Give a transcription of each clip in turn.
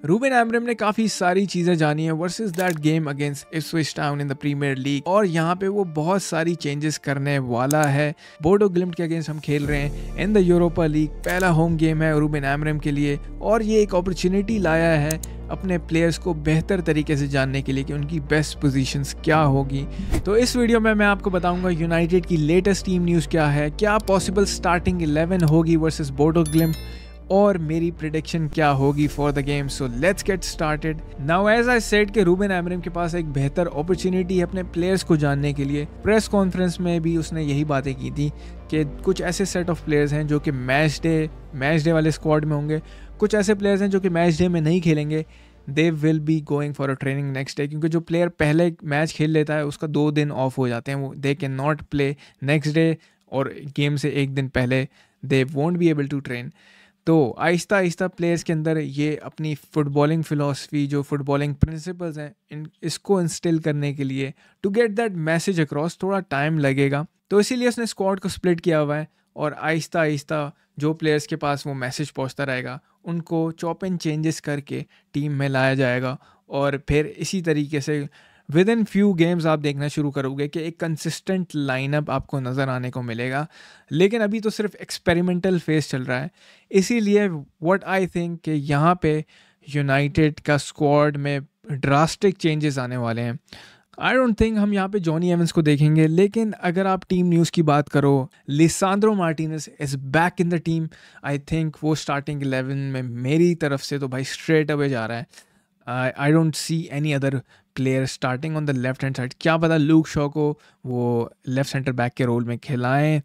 Reuben एमरम ने काफ़ी सारी चीज़ें जानी है versus that game against Ipswich Town in the Premier League, और यहाँ पे वो बहुत सारी चेंजेस करने वाला है। बोडो ग्लिम्ट के अगेंस्ट हम खेल रहे हैं इन द यूरोपा लीग, पहला होम गेम है रूबेन एमरम के लिए, और ये एक अपॉर्चुनिटी लाया है अपने प्लेयर्स को बेहतर तरीके से जानने के लिए कि उनकी बेस्ट पोजीशंस क्या होगी। तो इस वीडियो में मैं आपको बताऊंगा यूनाइटेड की लेटेस्ट टीम न्यूज़ क्या है, क्या पॉसिबल स्टार्टिंग 11 होगी वर्सेस बोडो ग्लिम्ट, और मेरी प्रिडिक्शन क्या होगी for the game. So let's get started now. As I said कि रूबेन एमरम के पास एक बेहतर अपॉर्चुनिटी है अपने प्लेयर्स को जानने के लिए। प्रेस कॉन्फ्रेंस में भी उसने यही बातें की थी कि कुछ ऐसे सेट ऑफ प्लेयर्स हैं जो कि मैच डे वाले स्क्वाड में होंगे, कुछ ऐसे प्लेयर्स हैं जो कि मैच डे में नहीं खेलेंगे, they will be going for a training next day, क्योंकि जो प्लेयर पहले मैच खेल लेता है उसका 2 दिन ऑफ हो जाते हैं, वो they can not play next day, और गेम से एक दिन पहले they won't be able to train. तो आहिस्ता आहिस्ता प्लेयर्स के अंदर ये अपनी फुटबॉलिंग फ़िलासफ़ी, जो फुटबॉलिंग प्रिंसिपल्स हैं, इसको इंस्टिल करने के लिए to get that message across थोड़ा टाइम लगेगा। तो इसीलिए उसने स्क्वाड को स्प्लिट किया हुआ है, और आहिस्ता आहिस्ता जो प्लेयर्स के पास वो मैसेज पहुंचता रहेगा उनको चॉप एंड चेंजेस करके टीम में लाया जाएगा, और फिर इसी तरीके से विद इन फ्यू गेम्स आप देखना शुरू करोगे कि एक कंसिस्टेंट लाइनअप आपको नज़र आने को मिलेगा। लेकिन अभी तो सिर्फ एक्सपेरिमेंटल फेज चल रहा है, इसीलिए व्हाट आई थिंक कि यहाँ पे यूनाइटेड का स्क्वाड में ड्रास्टिक चेंजेस आने वाले हैं। आई डोंट थिंक हम यहाँ पे जॉनी एवंस को देखेंगे, लेकिन अगर आप टीम न्यूज़ की बात करो, Lisandro Martinez is back in the team. I think वो स्टार्टिंग 11 में मेरी तरफ से तो भाई स्ट्रेट अवे जा रहा है। I don't see any other player starting on the left hand side. क्या पता लूक शॉ को वो लेफ्ट सेंटर बैक के रोल में खिलाएं।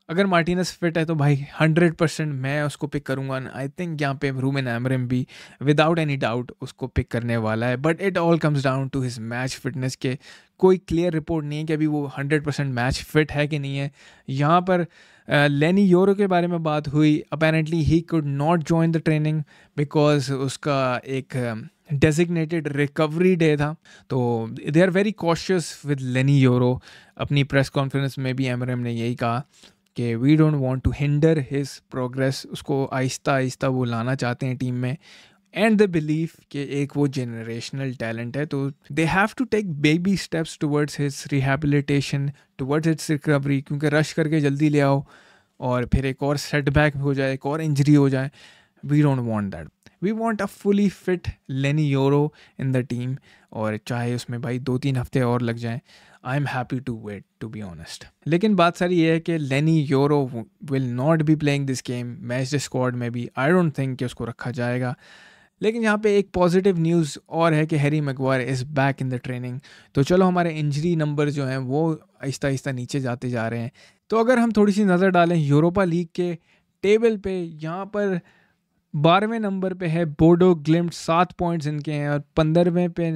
अगर मार्टिनेस फिट है तो भाई 100% मैं उसको पिक करूँगा। आई थिंक यहाँ पे रूबेन एमरम भी विदाउट एनी डाउट उसको पिक करने वाला है, but it all comes down to his match fitness के। कोई क्लियर रिपोर्ट नहीं है कि अभी वो 100% मैच फिट है कि नहीं है। यहाँ पर लेनी योरो के बारे में बात हुई, apparently he could not join the training because उसका एक डेजिग्नेटेड रिकवरी डे था। तो they are very cautious with Leny Yoro. अपनी प्रेस कॉन्फ्रेंस में भी एमरम ने यही कहा कि we don't want to hinder his progress, उसको आहिस्ता आहिस्ता वो लाना चाहते हैं टीम में, एंड द बिलीव कि एक वो जनरेशनल टैलेंट है, तो they have to take baby steps towards his rehabilitation, towards his recovery, क्योंकि रश करके जल्दी ले आओ और फिर एक और सेटबैक हो जाए, एक और इंजरी हो जाए। We don't want that. We want a fully fit Leny Yoro in the team, और चाहे उसमें भाई 2-3 हफ्ते और लग जाएं, I am happy to wait, to be honest. लेकिन बात सारी ये है कि Leny Yoro will not be playing this game. Match day squad में भी आई डोंट थिंक कि उसको रखा जाएगा। लेकिन यहाँ पे एक पॉजिटिव न्यूज़ और है कि Harry Maguire is back in the training. तो चलो हमारे इंजरी नंबर जो हैं वो आहिस्ता आहिस्ता नीचे जाते जा रहे हैं। तो अगर हम थोड़ी सी नज़र डालें यूरोपा लीग के टेबल पे, यहाँ पर 12वें नंबर पे है बोडो ग्लिम्ट, 7 पॉइंट्स इनके हैं, और 15वें पे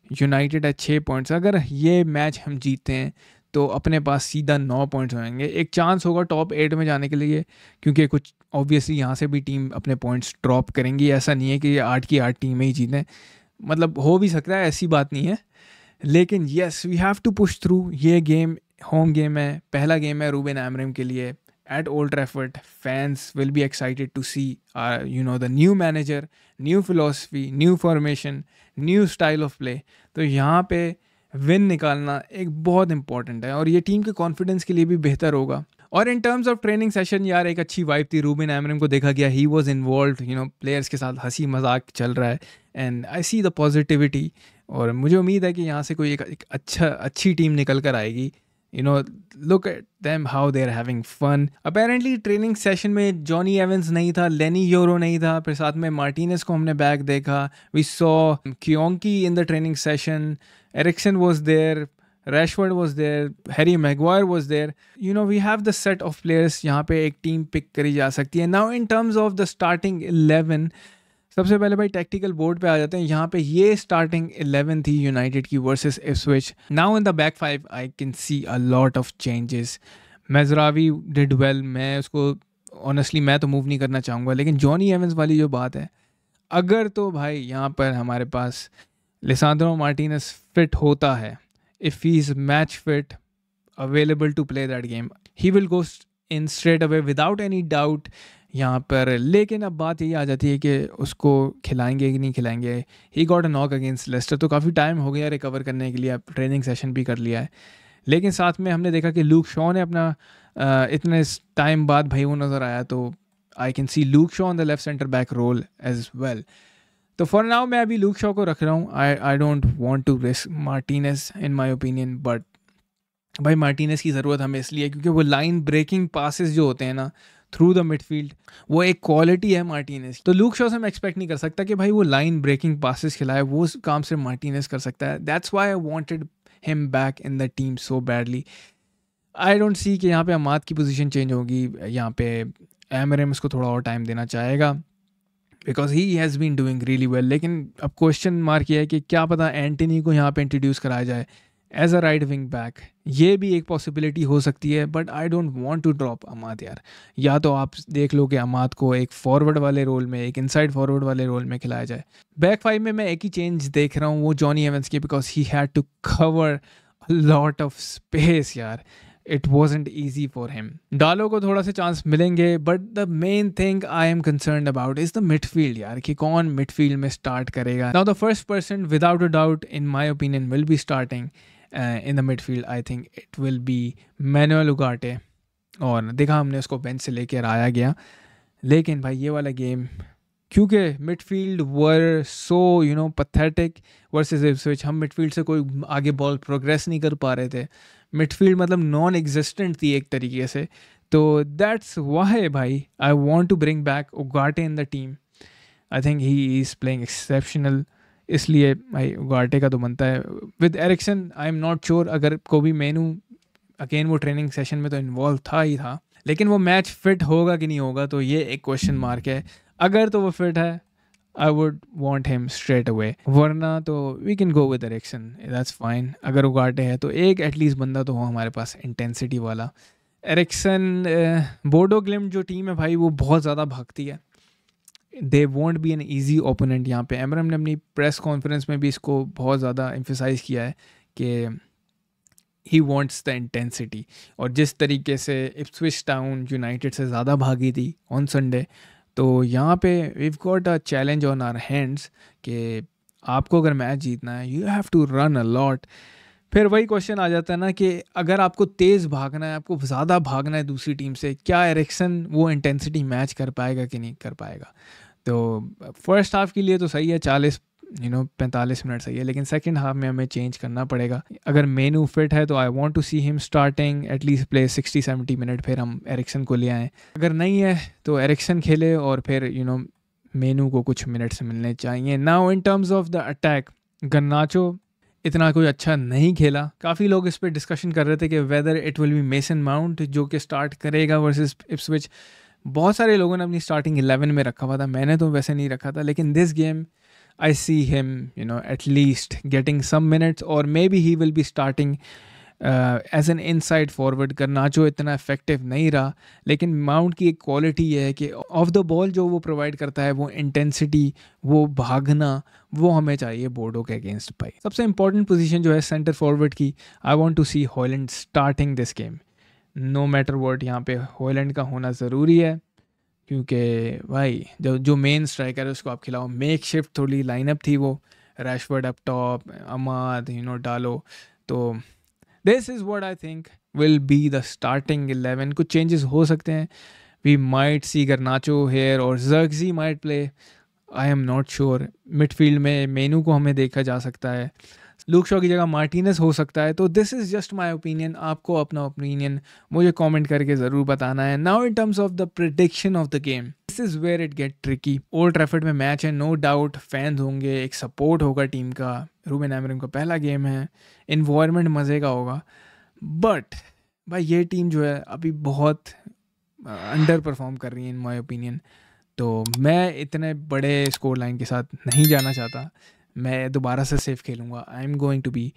यूनाइटेड है 6 पॉइंट्स। अगर ये मैच हम जीते हैं तो अपने पास सीधा 9 पॉइंट्स होंगे। एक चांस होगा टॉप 8 में जाने के लिए, क्योंकि कुछ ऑब्वियसली यहाँ से भी टीम अपने पॉइंट्स ड्रॉप करेंगी। ऐसा नहीं है कि ये 8 की 8 टीमें ही जीतें, मतलब हो भी सकता है, ऐसी बात नहीं है। लेकिन yes, we have to push through. ये गेम होम गेम है, पहला गेम है रूबेन एमरम के लिए at Old Trafford. Fans will be excited to see the new manager, new philosophy, new formation, new style of play. तो यहाँ पे win निकालना एक बहुत इंपॉर्टेंट है, और ये टीम के कॉन्फिडेंस के लिए भी बेहतर होगा। और इन टर्म्स ऑफ ट्रेनिंग सेशन यार एक अच्छी वाइब थी। रूबेन एमरम को देखा गया, ही वॉज इन्वॉल्व, प्लेयर्स के साथ हंसी मजाक चल रहा है, and I see the positivity. और मुझे उम्मीद है कि यहाँ से कोई एक अच्छी टीम निकल कर आएगी। Look at them, how they're having fun. Apparently training session में जॉनी एवंस नहीं था, लेनी योरो नहीं था, फिर साथ में मार्टिनेस को हमने बैक देखा। वी सॉ क्योंकि in the training session Eriksen was there, Rashford was there, Harry Maguire was there. We have the set of players, यहाँ पे एक टीम पिक करी जा सकती है। Now in terms of the starting 11, सबसे पहले भाई टेक्टिकल बोर्ड पे आ जाते हैं। यहाँ पे ये स्टार्टिंग 11 थी यूनाइटेड की versus Ipswich. Now in the back 5 I can see a lot of changes. Mazraoui did well, मैं उसको ऑनेस्टली मैं तो मूव नहीं करना चाहूँगा, लेकिन जॉनी एवंस वाली जो बात है, अगर तो भाई यहाँ पर हमारे पास लिसांड्रो मार्टिनेस फिट होता है, if he is match fit, available to play that game, he will go in straight away without any doubt. यहाँ पर। लेकिन अब बात यही आ जाती है कि उसको खिलाएंगे कि नहीं खिलाएंगे। He got a knock against Leicester, तो काफ़ी टाइम हो गया रिकवर करने के लिए, अब ट्रेनिंग सेशन भी कर लिया है। लेकिन साथ में हमने देखा कि लूक शॉ ने अपना इतने टाइम बाद भाई वो नज़र आया, तो I can see Luke Shaw on the left centre back role as well. तो फॉर नाउ मैं अभी लूक शॉ को रख रहा हूँ। I don't want to risk Martinez in my opinion, but भाई मार्टिनेज की ज़रूरत हमें इसलिए क्योंकि वो लाइन ब्रेकिंग पासेस जो होते हैं ना थ्रू द मिडफील्ड, वो एक क्वालिटी है मार्टिनेज। तो लूक शॉ से मैं एक्सपेक्ट नहीं कर सकता कि भाई वो लाइन ब्रेकिंग पासेस खिलाए, वो काम से मार्टिनेज कर सकता है। That's why I wanted him back in the team so badly. I don't see कि यहाँ पे अमाद की पोजीशन चेंज होगी, यहाँ पे एमरम उसको थोड़ा और टाइम देना चाहेगा because he has been doing really well. लेकिन अब क्वेश्चन मार्क ये है कि क्या पता एंटनी को यहाँ पे इंट्रोड्यूस कराया जाए as a right wing back, ये भी एक पॉसिबिलिटी हो सकती है। But I don't want to drop Amad यार। या तो आप देख लो कि अमाद को एक फॉरवर्ड वाले रोल में, एक इनसाइड फॉरवर्ड वाले रोल में खिलाया जाए। बैक फाइव में मैं एक ही चेंज देख रहा हूँ, वो जॉनी एवंस की, because he had to cover a lot of space यार। It wasn't easy for him. Dalot को थोड़ा सा चांस मिलेंगे, but the main thing I am concern about is the midfield यार, कि कौन मिडफील्ड में स्टार्ट करेगा। Now the first person without a doubt in my opinion will be starting in the midfield. I think it will be Manuel Ugarte. और देखा हमने उसको bench से लेकर आया गया, लेकिन भाई ये वाला गेम क्योंकि मिडफील्ड वर सो पैथेटिक वर्सेस इप्सविच, हम मिडफील्ड से कोई आगे बॉल प्रोग्रेस नहीं कर पा रहे थे। मिडफील्ड मतलब नॉन एग्जिस्टेंट थी एक तरीके से। तो दैट्स वाई भाई I want to bring back Ugarte in the team. I think he is playing exceptional, इसलिए भाई उगाटे का तो बनता है। With Eriksen I am not sure, अगर कोबी मेनू अगेन वो ट्रेनिंग सेशन में तो इन्वॉल्व था ही था, लेकिन वो मैच फिट होगा कि नहीं होगा तो ये एक क्वेश्चन मार्क है। अगर तो वो फिट है I would want him straight away, वरना तो we can go with Eriksen, that's fine. अगर उगाटे है तो एक एटलीस्ट बंदा तो हो हमारे पास इंटेंसिटी वाला। एरिक्सन, बोडो ग्लिम्ट जो टीम है भाई वो बहुत ज़्यादा भागती है, they won't be an easy opponent. यहाँ पे एमरम ने अपनी प्रेस कॉन्फ्रेंस में भी इसको बहुत ज़्यादा एम्फेसाइज किया है कि ही वॉन्ट्स द इंटेंसिटी। और जिस तरीके से इप्सविच टाउन यूनाइटेड से ज़्यादा भागी थी ऑन संडे, तो यहाँ पे we've got a challenge on our hands कि आपको अगर मैच जीतना है you have to run a lot. फिर वही क्वेश्चन आ जाता है ना कि अगर आपको तेज़ भागना है, आपको ज़्यादा भागना है दूसरी टीम से, क्या एरिक्सन वो इंटेंसिटी मैच कर पाएगा कि नहीं कर पाएगा। तो फर्स्ट हाफ के लिए तो सही है, 45 मिनट सही है, लेकिन सेकंड हाफ में हमें चेंज करना पड़ेगा। अगर मेनू फिट है तो I want to see him starting at least play 60-70 minute, फिर हम एरिक्सन को ले आएँ। अगर नहीं है तो एरिक्सन खेले और फिर मेनू को कुछ मिनट्स मिलने चाहिए। Now in terms of the attack, गर्नाचो इतना कोई अच्छा नहीं खेला। काफ़ी लोग इस पर डिस्कशन कर रहे थे कि whether it will B mason mount जो कि स्टार्ट करेगा वर्सेस इप्सविच। बहुत सारे लोगों ने अपनी स्टार्टिंग 11 में रखा हुआ था, मैंने तो वैसे नहीं रखा था, लेकिन this game I see him, at least getting some minutes, or maybe he will be starting as an inside forward। गर्नाचो इतना इफेक्टिव नहीं रहा, लेकिन माउंट की एक क्वालिटी ये है कि ऑफ द बॉल जो वो प्रोवाइड करता है, वो इंटेंसिटी, वो भागना, वो हमें चाहिए बोर्डो के अगेंस्ट। भाई सबसे इंपॉर्टेंट पोजीशन जो है सेंटर फॉरवर्ड की, I want to see Hojlund starting this game. No matter what, यहाँ पे हॉलैंड का होना ज़रूरी है, क्योंकि भाई जो मेन स्ट्राइकर है उसको आप खिलाओ। मेक शिफ्ट थोड़ी लाइनअप थी वो, Rashford up top, Amad Dalot. तो this is what I think will be the starting 11। कुछ चेंजेस हो सकते हैं, we might see Garnacho here और Zirkzee might play, I am not sure. Midfield में मेनू को हमें देखा जा सकता है, लूक शॉ की जगह मार्टिनेज हो सकता है। तो this is just my opinion, आपको अपना ओपिनियन मुझे कमेंट करके ज़रूर बताना है। Now in terms of the prediction of the game, this is where it get tricky. Old Trafford में मैच है, नो डाउट फैंस होंगे, एक सपोर्ट होगा टीम का, रूबेन एमरिम का पहला गेम है, इन्वायरमेंट मज़े का होगा। बट भाई ये टीम जो है अभी बहुत अंडर परफॉर्म कर रही है इन माई ओपिनियन। तो मैं इतने बड़े स्कोर लाइन के साथ नहीं जाना चाहता, मैं दोबारा से सेफ खेलूंगा। I am going to be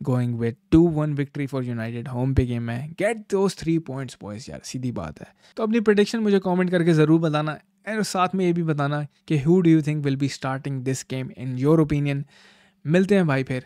going with 2-1 victory for United. Home पे गेम है, गेट दोस 3 पॉइंट्स बॉयज यार, सीधी बात है। तो अपनी प्रेडिक्शन मुझे कमेंट करके ज़रूर बताना, और साथ में ये भी बताना कि who do you think will be starting this game in your opinion. मिलते हैं भाई फिर